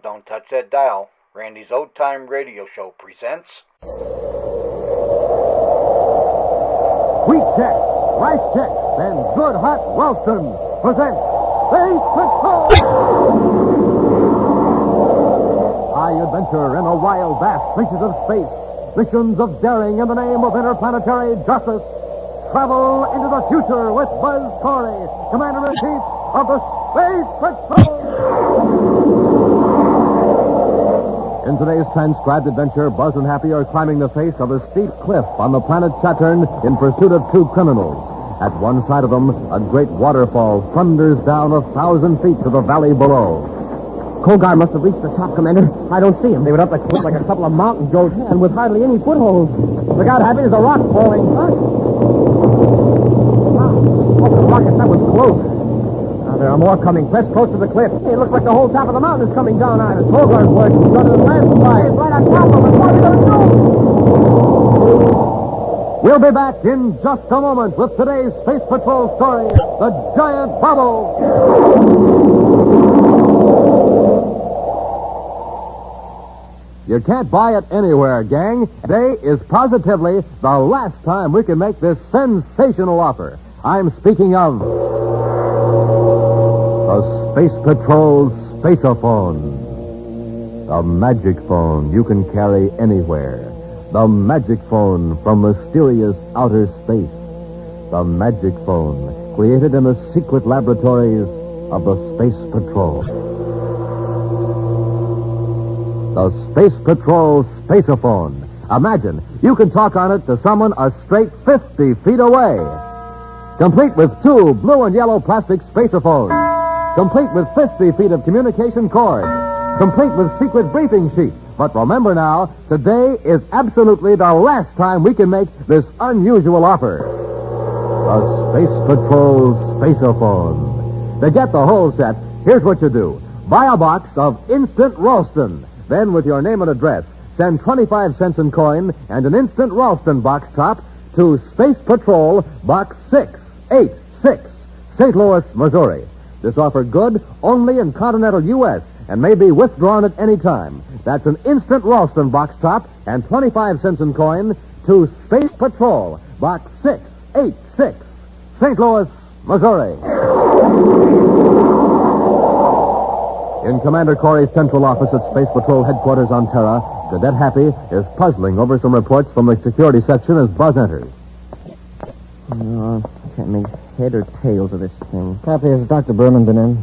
Don't touch that dial. Randy's Old Time Radio Show presents... Wheat Chex, Rice Chex, and Good Hot Ralston presents Space Patrol! High adventure in the wild, vast reaches of space. Missions of daring in the name of interplanetary justice. Travel into the future with Buzz Corey, Commander-in-Chief of the Space Patrol! In today's transcribed adventure, Buzz and Happy are climbing the face of a steep cliff on the planet Saturn in pursuit of two criminals. At one side of them, a great waterfall thunders down 1,000 feet to the valley below. Kogar must have reached the top, Commander. I don't see him. They went up the cliff like a couple of mountain goats, and with hardly any footholds. Look out, Happy, there's a rock falling. Huh? Oh, the rocket, that was close. There are more coming. Press close to the cliff. Hey, it looks like the whole top of the mountain is coming down on us. Kogar's work. He's going to the landslide. It's right on top of us. What are we going to do? We'll be back in just a moment with today's Space Patrol story, The Giant Bubble. You can't buy it anywhere, gang. Today is positively the last time we can make this sensational offer. I'm speaking of the Space Patrol Spaceophone. The magic phone you can carry anywhere. The magic phone from mysterious outer space. The magic phone created in the secret laboratories of the Space Patrol. The Space Patrol Spaceophone. Imagine, you can talk on it to someone a straight 50 feet away. Complete with two blue and yellow plastic spaceophones. Complete with 50 feet of communication cord. Complete with secret briefing sheet. But remember now, today is absolutely the last time we can make this unusual offer. The Space Patrol Spaceophone. To get the whole set, here's what you do. Buy a box of Instant Ralston. Then, with your name and address, send 25 cents in coin and an Instant Ralston box top to Space Patrol, Box 686, St. Louis, Missouri. This offer good only in continental U.S. and may be withdrawn at any time. That's an Instant Ralston box top and 25 cents in coin to Space Patrol, Box 686, St. Louis, Missouri. In Commander Corey's central office at Space Patrol headquarters on Terra, Cadet Happy is puzzling over some reports from the security section as Buzz enters. I can't make head or tails of this thing. Happy, has Dr. Berman been in?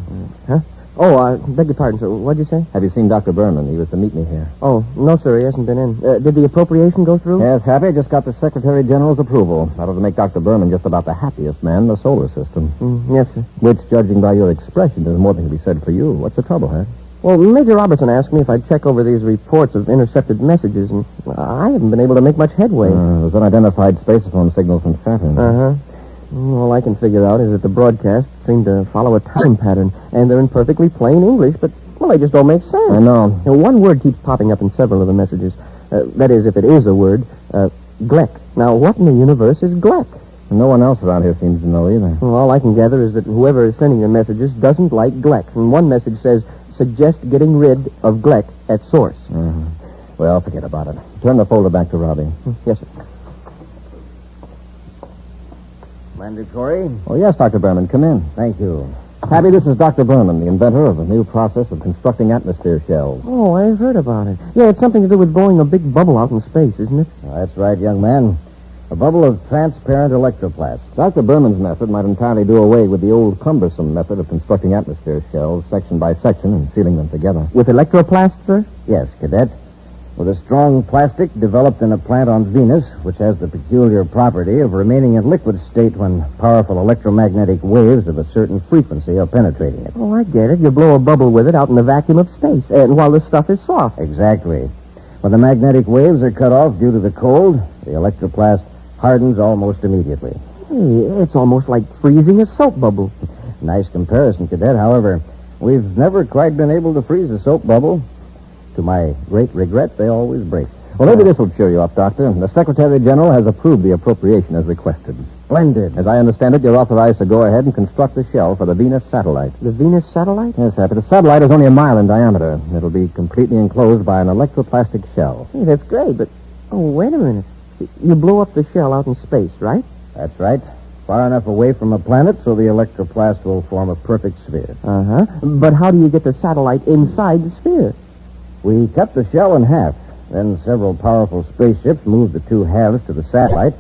Huh? Oh, beg your pardon, sir. What'd you say? Have you seen Dr. Berman? He was to meet me here. Oh, no, sir, he hasn't been in. Did the appropriation go through? Yes, Happy. Just got the Secretary General's approval. That'll make Dr. Berman just about the happiest man in the solar system. Yes, sir. Which, judging by your expression, is more than can be said for you. What's the trouble, huh? Well, Major Robertson asked me if I'd check over these reports of intercepted messages, and I haven't been able to make much headway. There's unidentified spaceophone signals from Saturn. Uh-huh. All I can figure out is that the broadcasts seem to follow a time pattern, and they're in perfectly plain English, but, well, they just don't make sense. I know. One word keeps popping up in several of the messages. That is, if it is a word, Gleck. Now, what in the universe is Gleck? No one else around here seems to know either. Well, all I can gather is that whoever is sending the messages doesn't like Gleck. And one message says, suggest getting rid of Gleck at source. Uh-huh. Well, forget about it. Turn the folder back to Robbie. Yes, sir. Commander Corey? Oh, yes, Dr. Berman. Come in. Thank you. Happy, this is Dr. Berman, the inventor of a new process of constructing atmosphere shells. Oh, I've heard about it. Yeah, it's something to do with blowing a big bubble out in space, isn't it? That's right, young man. A bubble of transparent electroplast. Dr. Berman's method might entirely do away with the old cumbersome method of constructing atmosphere shells section by section and sealing them together. With electroplast, sir? Yes, Cadet. With a strong plastic developed in a plant on Venus, which has the peculiar property of remaining in liquid state when powerful electromagnetic waves of a certain frequency are penetrating it. Oh, I get it. You blow a bubble with it out in the vacuum of space, and while the stuff is soft. Exactly. When the magnetic waves are cut off due to the cold, the electroplast hardens almost immediately. Hey, it's almost like freezing a soap bubble. Nice comparison, Cadet. However, we've never quite been able to freeze a soap bubble. To my great regret, they always break. Well, maybe this will cheer you up, Doctor. The Secretary General has approved the appropriation as requested. Splendid. As I understand it, you're authorized to go ahead and construct the shell for the Venus satellite. The Venus satellite? Yes, Happy. The satellite is only a mile in diameter. It'll be completely enclosed by an electroplastic shell. Hey, that's great, but... Oh, wait a minute. You blew up the shell out in space, right? That's right. Far enough away from a planet so the electroplast will form a perfect sphere. Uh-huh. But how do you get the satellite inside the sphere? We cut the shell in half. Then several powerful spaceships moved the two halves to the satellite,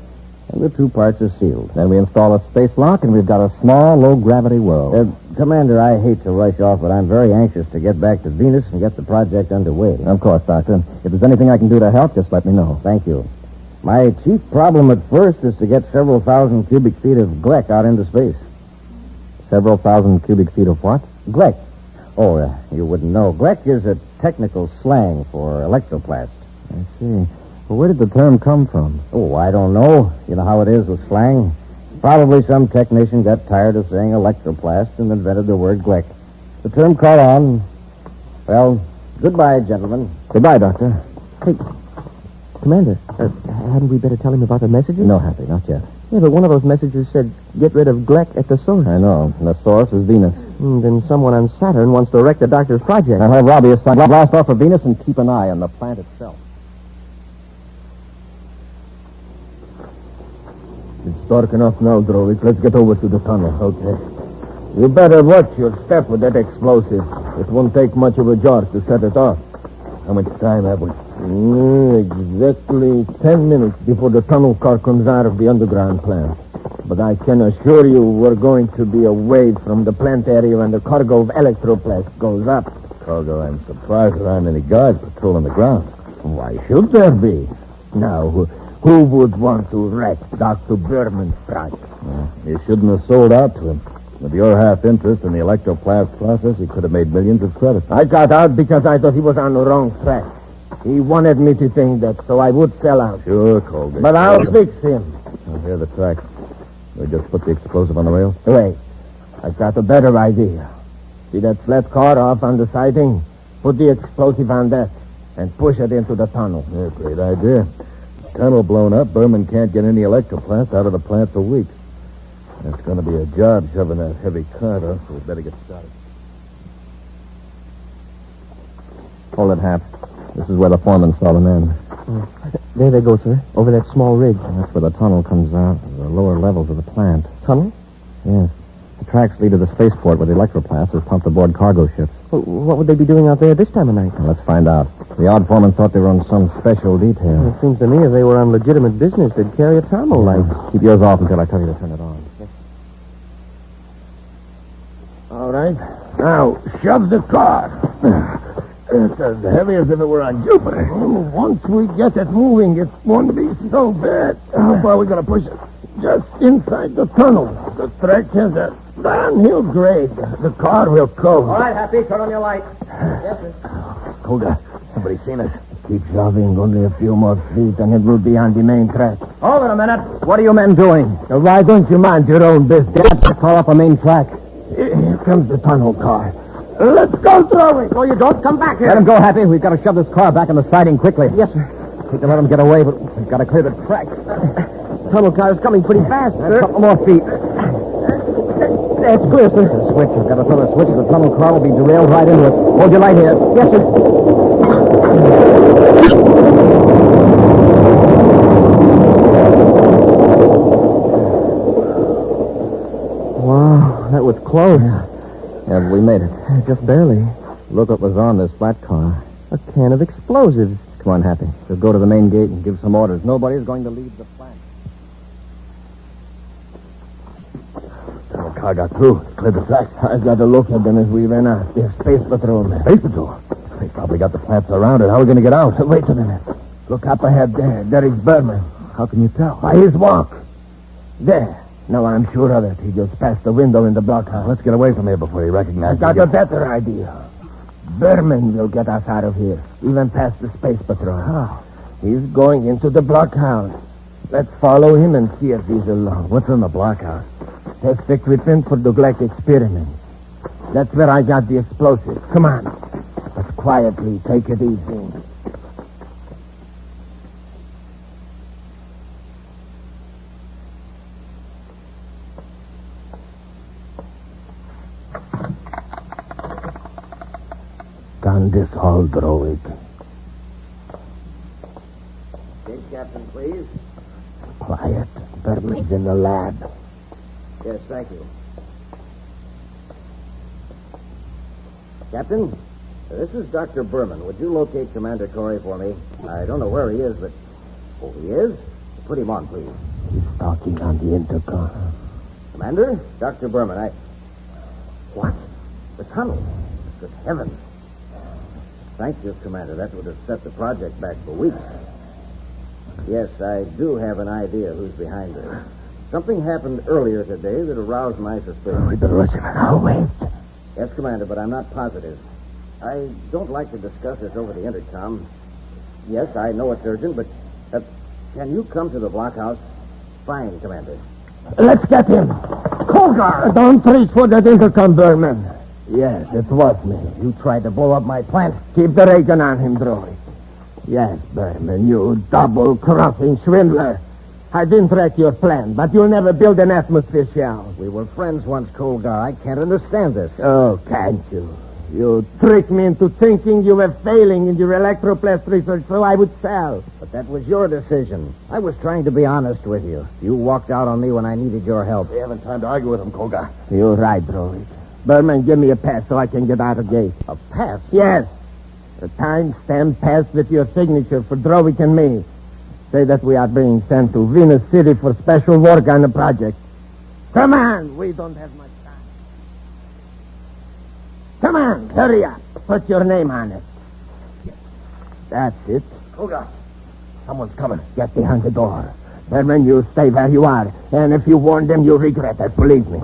and the two parts are sealed. Then we install a space lock, and we've got a small, low-gravity world. Commander, I hate to rush off, but I'm very anxious to get back to Venus and get the project underway. Of course, Doctor. If there's anything I can do to help, just let me know. Thank you. My chief problem at first is to get several thousand cubic feet of Gleck out into space. Several thousand cubic feet of what? Gleck. Oh, you wouldn't know. Gleck is a technical slang for electroplast. I see. Well, where did the term come from? Oh, I don't know. You know how it is with slang. Probably some technician got tired of saying electroplast and invented the word Gleck. The term caught on. Well, goodbye, gentlemen. Goodbye, Doctor. Hey, Commander, hadn't we better tell him about the messages? No, Happy, not yet. Yeah, but one of those messages said, get rid of Gleck at the source. I know. And the source is Venus. Then someone on Saturn wants to wreck the doctor's project. I'll have Robbie assign blast off for Venus and keep an eye on the plant itself. It's dark enough now, Drovic. Let's get over to the tunnel. Okay. You better watch your step with that explosive. It won't take much of a jar to set it off. How much time have we? Exactly 10 minutes before the tunnel car comes out of the underground plant. But I can assure you we're going to be away from the plant area when the cargo of Electroplast goes up. Cargo, I'm surprised there aren't any guards patrolling the ground. Why should there be? Now, who would want to wreck Dr. Berman's project? You shouldn't have sold out to him. With your half interest in the electroplast process, he could have made millions of credit. I got out because I thought he was on the wrong track. He wanted me to think that, so I would sell out. Sure, Colby. But I'll fix him. Here are the tracks. We just put the explosive on the rails. Wait, I've got a better idea. See that flat car off on the siding? Put the explosive on that and push it into the tunnel. Yeah, great idea. Tunnel blown up, Berman can't get any electroplast out of the plant for weeks. It's going to be a job shoving that heavy cart up, so we better get started. Hold it, Hap. This is where the foreman saw the men. There they go, sir. Over that small ridge. And that's where the tunnel comes out, the lower levels of the plant. Tunnel? Yes. The tracks lead to the spaceport where the electroplast is pumped aboard cargo ships. Well, what would they be doing out there this time of night? Well, let's find out. The odd foreman thought they were on some special detail. It seems to me if they were on legitimate business, they'd carry a tunnel light. Keep yours off until I tell you to turn it on. All right. Now, shove the car. It's as heavy as if it were on Jupiter. Once we get it moving, it won't be so bad. How far are we going to push it? Just inside the tunnel. The track has a downhill grade. The car will cope. All right, Happy, turn on your light. Yes, sir. Hold on. Somebody's seen us. Keep shoving only a few more feet, and it will be on the main track. Hold it a minute. What are you men doing? Why don't you mind your own business? Call up a main track. Here comes the tunnel car. Let's go through it. Oh, you don't come back here. Let him go, Happy. We've got to shove this car back in the siding quickly. Yes, sir. We can let him get away, but we've got to clear the tracks. Tunnel car's coming pretty fast, sir. A couple more feet. That's clear, sir. The switch. We've got to throw the switch, or the tunnel car will be derailed right into us. Hold your light here. Yes, sir. Wow, that was close. Yeah, we made it. Just barely. Look what was on this flat car. A can of explosives. Come on, Happy. We'll go to the main gate and give some orders. Nobody's going to leave the plant. The car got through. Cleared the tracks. I got a look at them as we ran out. They're space patrol. Space patrol? They probably got the plant surrounded. How are we going to get out? Wait a minute. Look up ahead there. There is Berman. How can you tell? By his walk. There. Now I'm sure of it. He just passed the window in the blockhouse. Let's get away from here before he recognizes I got a better idea. Berman will get us out of here, even past the space patrol. How? He's going into the blockhouse. Let's follow him and see if he's alone. What's in the blockhouse? Test equipment for the Gleck experiment. That's where I got the explosives. Come on. Let's quietly take it easy. on this hull, droid. Gate captain, please. Quiet. Berman's in the lab. Yes, thank you. Captain, this is Dr. Berman. Would you locate Commander Corey for me? I don't know where he is, but... Oh, he is? Put him on, please. He's talking on the intercom. Commander? Dr. Berman, What? The tunnel? Good heavens. Thank you, Commander. That would have set the project back for weeks. Yes, I do have an idea who's behind this. Something happened earlier today that aroused my suspicion. We better rush him now. Wait. Yes, Commander, but I'm not positive. I don't like to discuss this over the intercom. Yes, I know it's urgent, but can you come to the blockhouse? Fine, Commander. Let's get him. Colgar! Don't reach for that intercom, Berman. Yes, it was me. You tried to blow up my plant. Keep the ray gun on him, droid. Yes, Berman, you double-crossing swindler. I didn't track your plan, but you'll never build an atmosphere shell. We were friends once, Colgar. I can't understand this. Oh, can't you? You tricked me into thinking you were failing in your electroplast research so I would sell. But that was your decision. I was trying to be honest with you. You walked out on me when I needed your help. We haven't time to argue with him, Colgar. You're right, droid. Berman, give me a pass so I can get out of the gate. A pass? Yes. A time-stamped pass with your signature for Drovic and me. Say that we are being sent to Venus City for special work on the project. Come on, we don't have much time. Come on, hurry up. Put your name on it. That's it. Colgar, someone's coming. Get behind the door. Berman, you stay where you are. And if you warn them, you'll regret it. Believe me.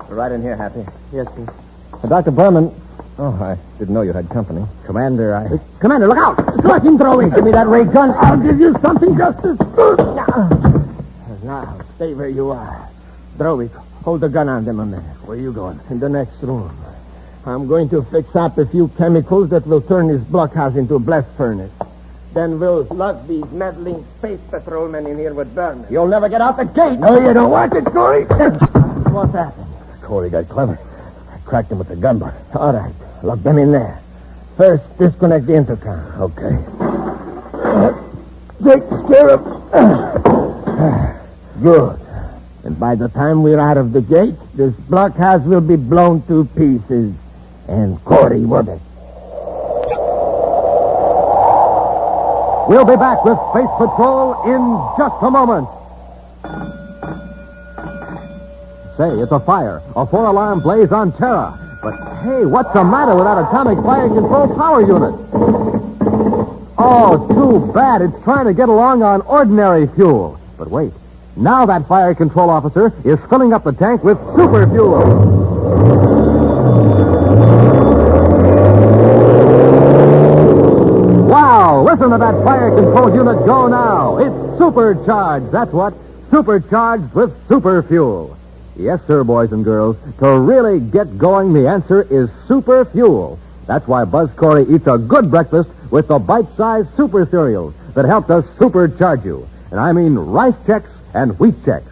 Right in here, Happy. Yes, sir. Dr. Berman. Oh, I didn't know you had company. Commander, Commander, look out! Let him throw it. Give me that ray gun. I'll give you something just as good. Now, stay where you are. Drovic, hold the gun on them a minute. where are you going? In the next room. I'm going to fix up a few chemicals that will turn this blockhouse into a blast furnace. Then we'll lock these meddling space patrolmen in here with Berman. You'll never get out the gate. No, you don't want it, Corey. What's happened? Corey got clever. I cracked him with the gun butt. All right. Lock them in there. First, disconnect the intercom. Okay. Take care of... Good. And by the time we're out of the gate, this blockhouse will be blown to pieces. And Corey with it. We'll be back with Space Patrol in just a moment. Say, it's a fire. A 4-alarm blaze on Terra. But, hey, what's the matter with that atomic fire control power unit? Oh, too bad. It's trying to get along on ordinary fuel. But wait. Now that fire control officer is filling up the tank with super fuel. Wow, listen to that fire control unit go now. It's supercharged, that's what. Supercharged with super fuel. Yes, sir, boys and girls. To really get going, the answer is super fuel. That's why Buzz Corey eats a good breakfast with the bite-sized super cereals that help to supercharge you. And I mean Rice Chex and Wheat Chex.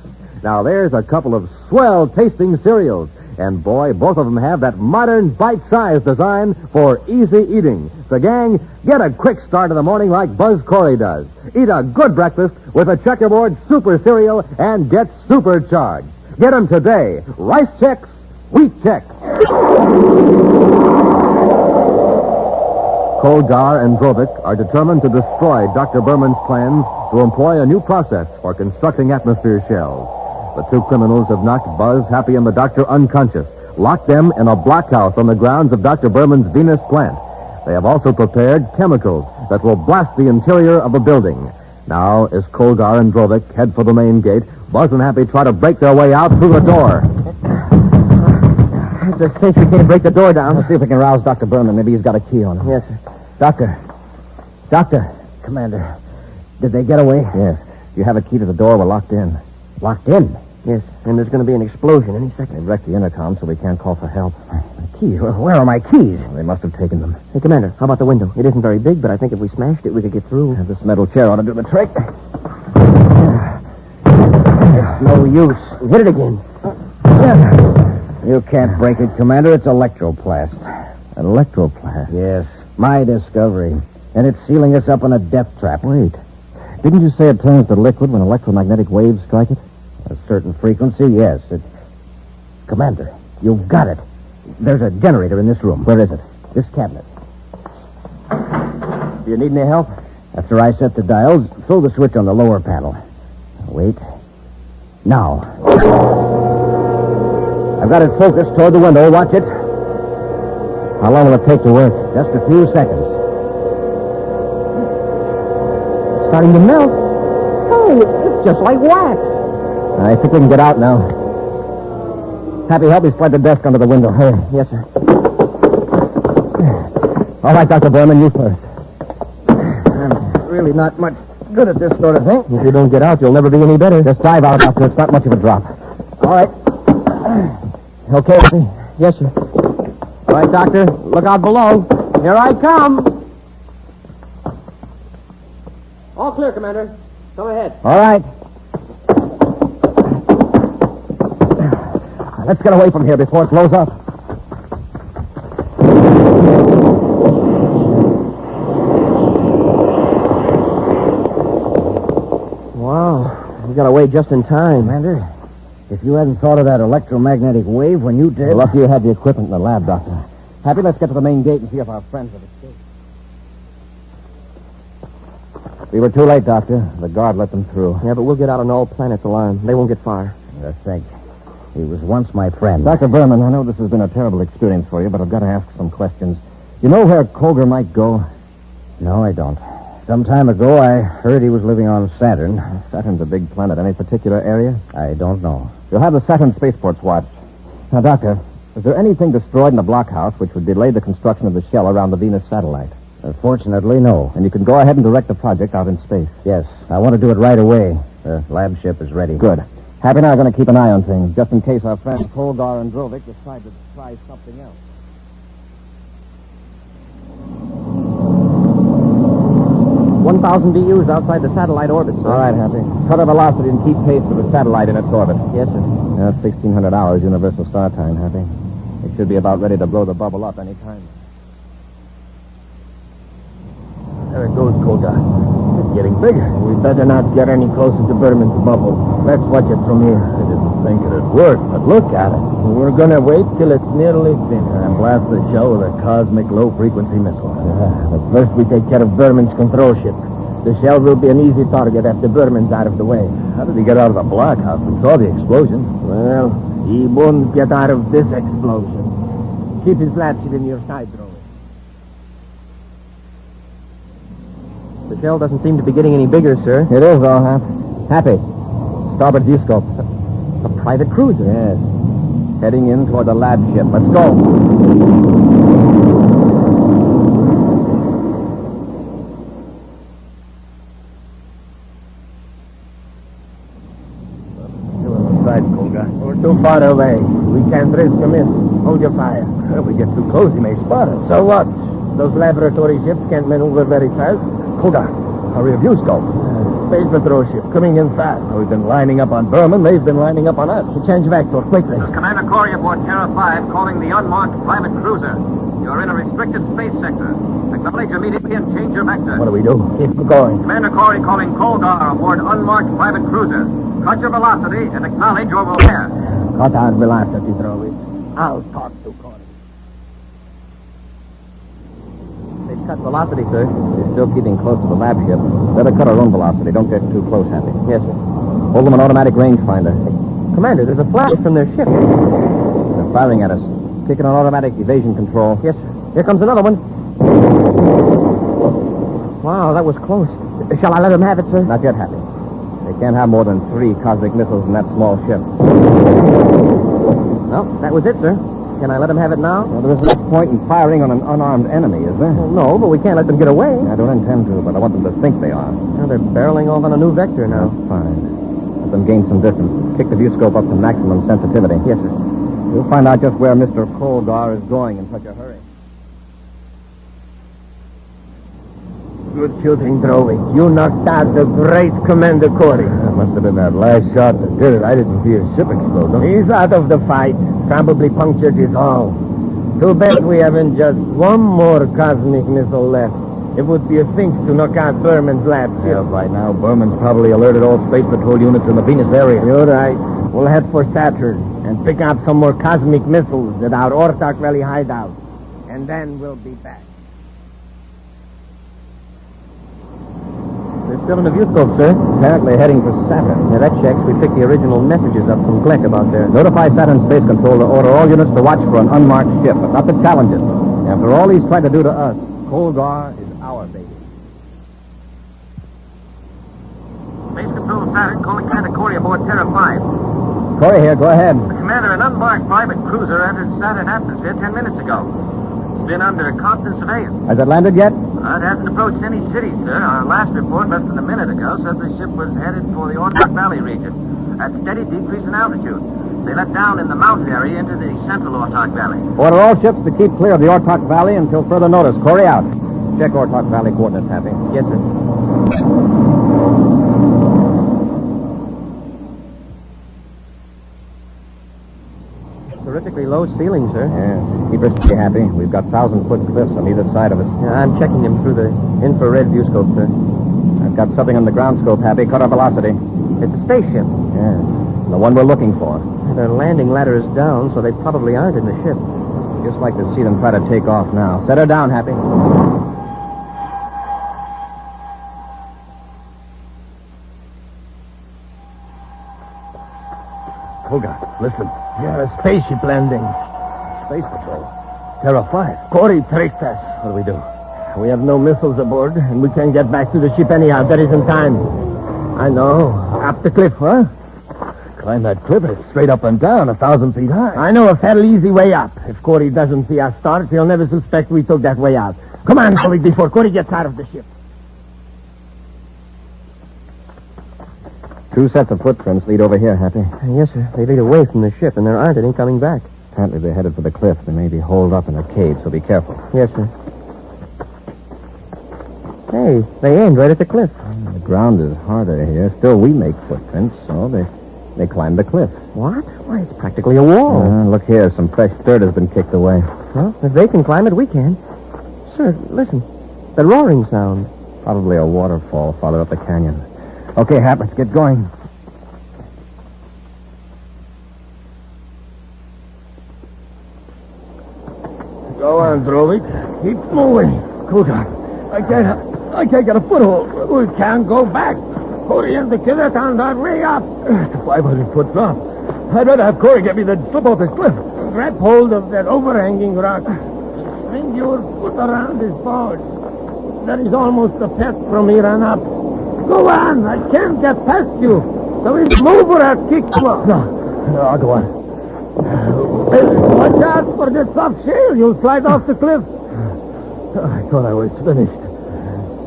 Now, there's a couple of swell-tasting cereals. And, boy, both of them have that modern bite-sized design for easy eating. So, gang, get a quick start in the morning like Buzz Corey does. Eat a good breakfast with a Checkerboard Super Cereal and get supercharged. Get them today. Rice Chex, Wheat Chex. Colgar and Drovic are determined to destroy Dr. Berman's plans to employ a new process for constructing atmosphere shells. The two criminals have knocked Buzz, Happy, and the doctor unconscious, locked them in a blockhouse on the grounds of Dr. Berman's Venus plant. They have also prepared chemicals that will blast the interior of the building. Now, as Colgar and Drovic head for the main gate, Buzz and Happy try to break their way out through the door. It's a cinch we can't break the door down. Let's see if we can rouse Dr. Berman. Maybe he's got a key on him. Yes, sir. Doctor. Commander. Did they get away? Yes. You have a key to the door. We're locked in. Locked in? Yes, and there's going to be an explosion any second. They wrecked the intercom, so we can't call for help. My keys? Where are my keys? They must have taken them. Hey, Commander, how about the window? It isn't very big, but I think if we smashed it, we could get through. This metal chair ought to do the trick. No use. Hit it again. You can't break it, Commander. It's electroplast. An electroplast? Yes, my discovery. And it's sealing us up in a death trap. Wait. Didn't you say it turns to liquid when electromagnetic waves strike it? A certain frequency, yes. Commander, you've got it. There's a generator in this room. Where is it? This cabinet. Do you need any help? After I set the dials, throw the switch on the lower panel. Wait. Now. I've got it focused toward the window. Watch it. How long will it take to work? Just a few seconds. It's starting to melt. Oh, it's just like wax. I think we can get out now. Happy, help me slide the desk under the window. Hurry. Yes, sir. All right, Dr. Berman, you first. I'm really not much good at this sort of thing. If you don't get out, you'll never be any better. Just dive out, Doctor. It's not much of a drop. All right. Okay, Happy? Yes, sir. All right, Doctor. Look out below. Here I come. All clear, Commander. Come ahead. All right. Let's get away from here before it blows up. Wow. We got away just in time. Commander, if you hadn't thought of that electromagnetic wave when you did... Lucky you had the equipment in the lab, Doctor. Happy, let's get to the main gate and see if our friends have escaped. We were too late, Doctor. The guard let them through. Yeah, but we'll get out on all planets alarm. They won't get far. I think. He was once my friend. Dr. Berman, I know this has been a terrible experience for you, but I've got to ask some questions. You know where Koger might go? No, I don't. Some time ago, I heard he was living on Saturn. Saturn's a big planet. Any particular area? I don't know. You'll have the Saturn spaceports watched. Now, Doctor, is there anything destroyed in the blockhouse which would delay the construction of the shell around the Venus satellite? Fortunately, no. And you can go ahead and direct the project out in space. Yes, I want to do it right away. The lab ship is ready. Good. Happy and I are going to keep an eye on things, just in case our friends Kolgar and Drovik decide to try something else. 1,000 BUs outside the satellite orbit, sir. All right, Happy. Cut our velocity and keep pace with the satellite in its orbit. Yes, sir. 1,600 hours universal star time, Happy. It should be about ready to blow the bubble up any time. There it goes, Koga. It's getting bigger. We better not get any closer to Berman's bubble. Let's watch it from here. I didn't think it'd work, but look at it. We're gonna wait till it's nearly finished. And blast the shell with a cosmic low-frequency missile. But first we take care of Berman's control ship. The shell will be an easy target after Berman's out of the way. How did he get out of the blockhouse? We saw the explosion. Well, he won't get out of this explosion. Keep his lab ship in your side, Drovik. The shell doesn't seem to be getting any bigger, sir. It is, all, Happy. Starboard viewscope. A private cruiser. Yes. Heading in toward the lab ship. Let's go. We're too far away. We can't risk a miss. Hold your fire. If we get too close, he may spot us. So what? Those laboratory ships can't maneuver very fast. Koga, hurry a viewscope. Space patrol ship coming in fast. We've been lining up on Berman. They've been lining up on us. Change vector, quickly. Commander Corey aboard Terra 5 calling the unmarked private cruiser. You're in a restricted space sector. Acknowledge immediately and change your vector. What do we do? Keep going. Commander Corey calling Kolgar aboard unmarked private cruiser. Cut your velocity and acknowledge or we'll air. Cut our velocity, Drovik. I'll talk to Corey. They've cut velocity, sir. We're still keeping close to the lab ship. Better cut our own velocity. Don't get too close, Happy. Yes, sir. Hold them an automatic rangefinder. Commander, there's a flash from their ship. They're firing at us. Kicking on automatic evasion control. Yes, sir. Here comes another one. Wow, that was close. Shall I let them have it, sir? Not yet, Happy. They can't have more than 3 cosmic missiles in that small ship. Well, that was it, sir. Can I let them have it now? Well, there isn't much point in firing on an unarmed enemy, is there? Well, no, but we can't let them get away. I don't intend to, but I want them to think they are. Now they're barreling off on a new vector now. Fine. Let them gain some distance. Kick the viewscope up to maximum sensitivity. Yes, sir. We'll find out just where Mr. Kolgar is going in such a hurry. Good shooting, Drovik. You knocked out the great Commander Corey. That must have been that last shot that did it. I didn't see his ship explode. No? He's out of the fight. Probably punctured his hull. Too bad we haven't just one more cosmic missile left. It would be a cinch to knock out Berman's lab ship. Yeah, by now, Berman's probably alerted all Space Patrol units in the Venus area. You're right. We'll head for Saturn and pick up some more cosmic missiles at our Ortak Valley hideout. And then we'll be back. They're still in the view scope, sir. Apparently heading for Saturn. Yeah, that checks. We picked the original messages up from Gleck about there. Notify Saturn Space Control to order all units to watch for an unmarked ship, but not to challenge it. After all he's tried to do to us, Colgar is our baby. Space Control Saturn calling Commander Corey aboard Terra 5. Corey here, go ahead. Commander, an unmarked private cruiser entered Saturn atmosphere 10 minutes ago. It's been under constant surveillance. Has it landed yet? It hasn't approached any city, sir. Our last report, less than a minute ago, said the ship was headed for the Ortak Valley region at steady decrease in altitude. They let down in the mountain area into the central Ortak Valley. Order all ships to keep clear of the Ortak Valley until further notice. Corey out. Check Ortak Valley coordinates, Happy. Yes, sir. Terrifically low ceiling, sir. Yes. Keep us pretty happy. We've got 1,000-foot cliffs on either side of us. Yeah, I'm checking them through the infrared view scope, sir. I've got something on the ground scope, Happy. Cut our velocity. It's a spaceship. Yes. The one we're looking for. Their landing ladder is down, so they probably aren't in the ship. Just like to see them try to take off now. Set her down, Happy. Colgar, listen. Yeah, a spaceship landing. Space Patrol. Terra 5. Corey tricked us. What do we do? We have no missiles aboard, and we can't get back to the ship anyhow. There isn't time. I know. Up the cliff, huh? Climb that cliff. It's straight up and down, 1,000 feet high. I know a fairly easy way up. If Corey doesn't see us start, he'll never suspect we took that way out. Come on, Corey, before Corey gets out of the ship. 2 sets of footprints lead over here, Happy. Yes, sir. They lead away from the ship, and there aren't any coming back. Apparently they're headed for the cliff. They may be holed up in a cave, so be careful. Yes, sir. Hey, they aimed right at the cliff. The ground is harder here. Still, we make footprints, so they climbed the cliff. What? Why, it's practically a wall. Look here. Some fresh dirt has been kicked away. Well, if they can climb it, we can. Sir, listen. The roaring sound. Probably a waterfall farther up the canyon. Okay, Hap, let's get going. Go on, Drovik. Keep moving. Colgar, I can't get a foothold. We can't go back. Corey and the killer found our way up. it's a 500-foot drop. I'd rather have Corey get me than slip off this cliff. Grab hold of that overhanging rock. Swing your foot around his forge. That is almost a pet from here on up. Go on. I can't get past you. So it's move or I'll kick you off. No, I'll go on. Watch out for this soft shale. You'll slide off the cliff. I thought I was finished.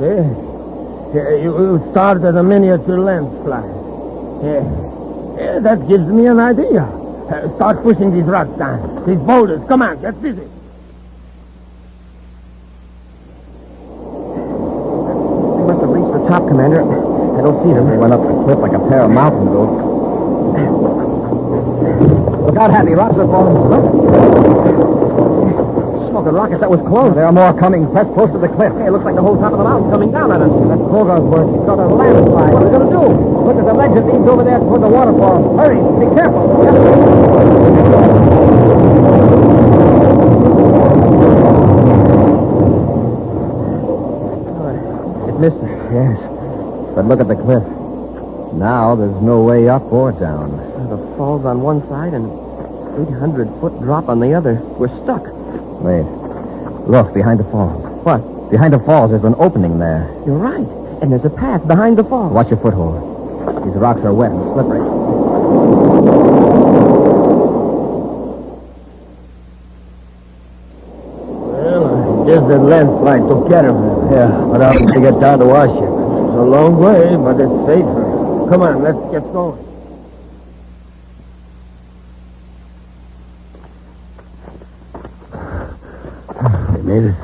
Yeah, you started a miniature landslide. Yeah, that gives me an idea. Start pushing these rocks down. These boulders. Come on, get busy. They must have reached the top, Commander. I don't see them. They went up the cliff like a pair of mountain goats. Look out, Happy. Rocks are falling. Smoking rockets, that was close. There are more coming. Press close to the cliff. Hey, it looks like the whole top of the mountain's coming down at us. That's Colgar's work. He's got a landslide. What are we going to do? Look at the ledge that leads over there toward the waterfall. Hurry. Be careful. It missed us. Yes. But look at the cliff. Now there's no way up or down. The fall's on one side and 800-foot drop on the other. We're stuck. Wait. Look, behind the falls. What? Behind the falls, there's an opening there. You're right. And there's a path behind the fall. Watch your foothold. These rocks are wet and slippery. Well, I guess that landslide took care of it. Yeah, but how did they get down to our ship? It's a long way, but it's safer. Come on, let's get going. They made it.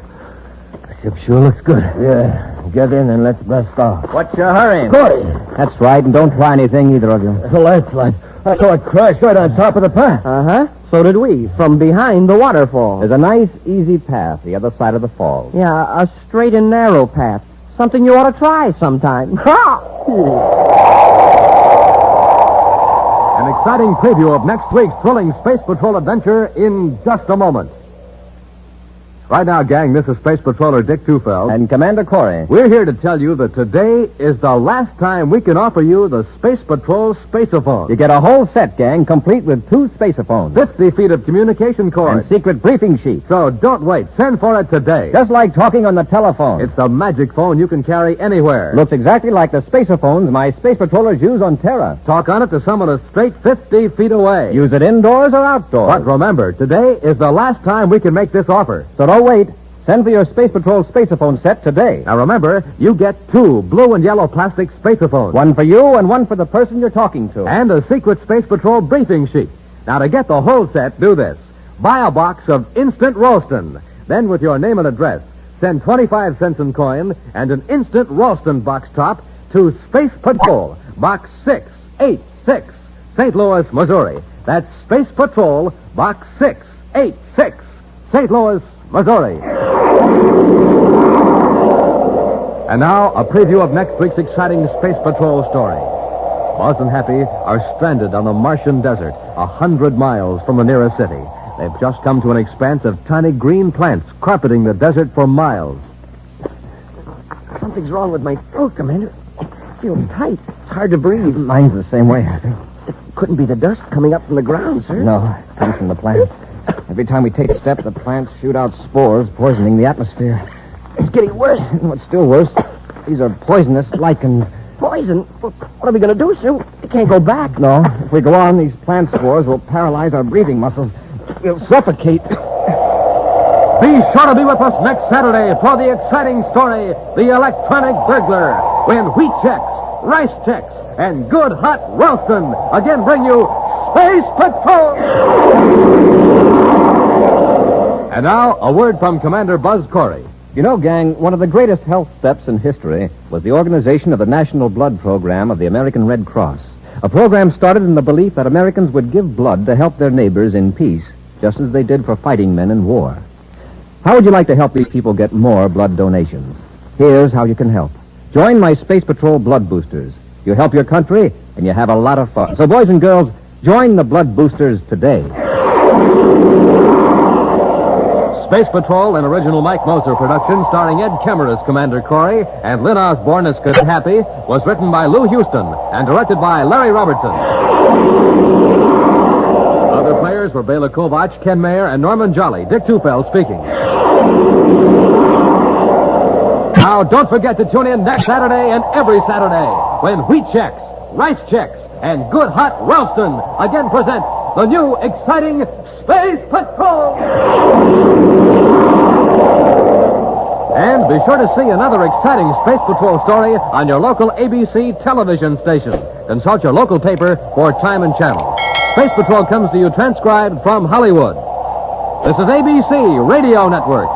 The ship sure looks good. Yeah, get in and let's blast off. What's your hurry? Corey! That's right, and don't try anything, either of you. The landslide. I saw it crash right on top of the path. Uh-huh. So did we, from behind the waterfall. There's a nice, easy path the other side of the falls. Yeah, a straight and narrow path. Something you ought to try sometime. An exciting preview of next week's thrilling Space Patrol adventure in just a moment. Right now, gang, this is Space Patroller Dick Tufeld. And Commander Corey. We're here to tell you that today is the last time we can offer you the Space Patrol Spaceophone. You get a whole set, gang, complete with 2 spacephones. 50 feet of communication cord. And secret briefing sheets. So don't wait. Send for it today. Just like talking on the telephone. It's the magic phone you can carry anywhere. Looks exactly like the spacephones my space patrollers use on Terra. Talk on it to someone a straight 50 feet away. Use it indoors or outdoors. But remember, today is the last time we can make this offer. So don't wait. Send for your Space Patrol spaceophone set today. Now remember, you get 2 blue and yellow plastic spacephones. One for you and one for the person you're talking to. And a secret Space Patrol briefing sheet. Now to get the whole set, do this. Buy a box of Instant Ralston. Then with your name and address, send 25 cents in coin and an Instant Ralston box top to Space Patrol, Box 686, St. Louis, Missouri. That's Space Patrol, Box 686, St. Louis, Missouri. And now, a preview of next week's exciting Space Patrol story. Buzz and Happy are stranded on the Martian desert, 100 miles from the nearest city. They've just come to an expanse of tiny green plants carpeting the desert for miles. Something's wrong with my throat, Commander. It feels tight. It's hard to breathe. Mine's the same way, I think. It couldn't be the dust coming up from the ground, sir. No, it comes from the plants. Every time we take a step, the plants shoot out spores, poisoning the atmosphere. It's getting worse. What's still worse, these are poisonous lichens. Poison? What are we going to do, sir? We can't go back. No, if we go on, these plant spores will paralyze our breathing muscles. We'll suffocate. Be sure to be with us next Saturday for the exciting story, The Electronic Burglar, when wheat checks, rice checks, and good hot Ralston again bring you Space Patrol! And now, a word from Commander Buzz Corey. You know, gang, one of the greatest health steps in history was the organization of the National Blood Program of the American Red Cross. A program started in the belief that Americans would give blood to help their neighbors in peace, just as they did for fighting men in war. How would you like to help these people get more blood donations? Here's how you can help. Join my Space Patrol Blood Boosters. You help your country, and you have a lot of fun. So, boys and girls, join the Blood Boosters today. Space Patrol, an original Mike Moser production starring Ed Kemmer as Commander Corey and Lynn Osborne as Cadet Happy, was written by Lou Houston and directed by Larry Robertson. Other players were Bela Kovac, Ken Mayer, and Norman Jolly. Dick Tufeld speaking. Now, don't forget to tune in next Saturday and every Saturday when wheat checks, rice checks, and good hot Ralston again present the new exciting Space Patrol! And be sure to see another exciting Space Patrol story on your local ABC television station. Consult your local paper for time and channel. Space Patrol comes to you transcribed from Hollywood. This is ABC Radio Network.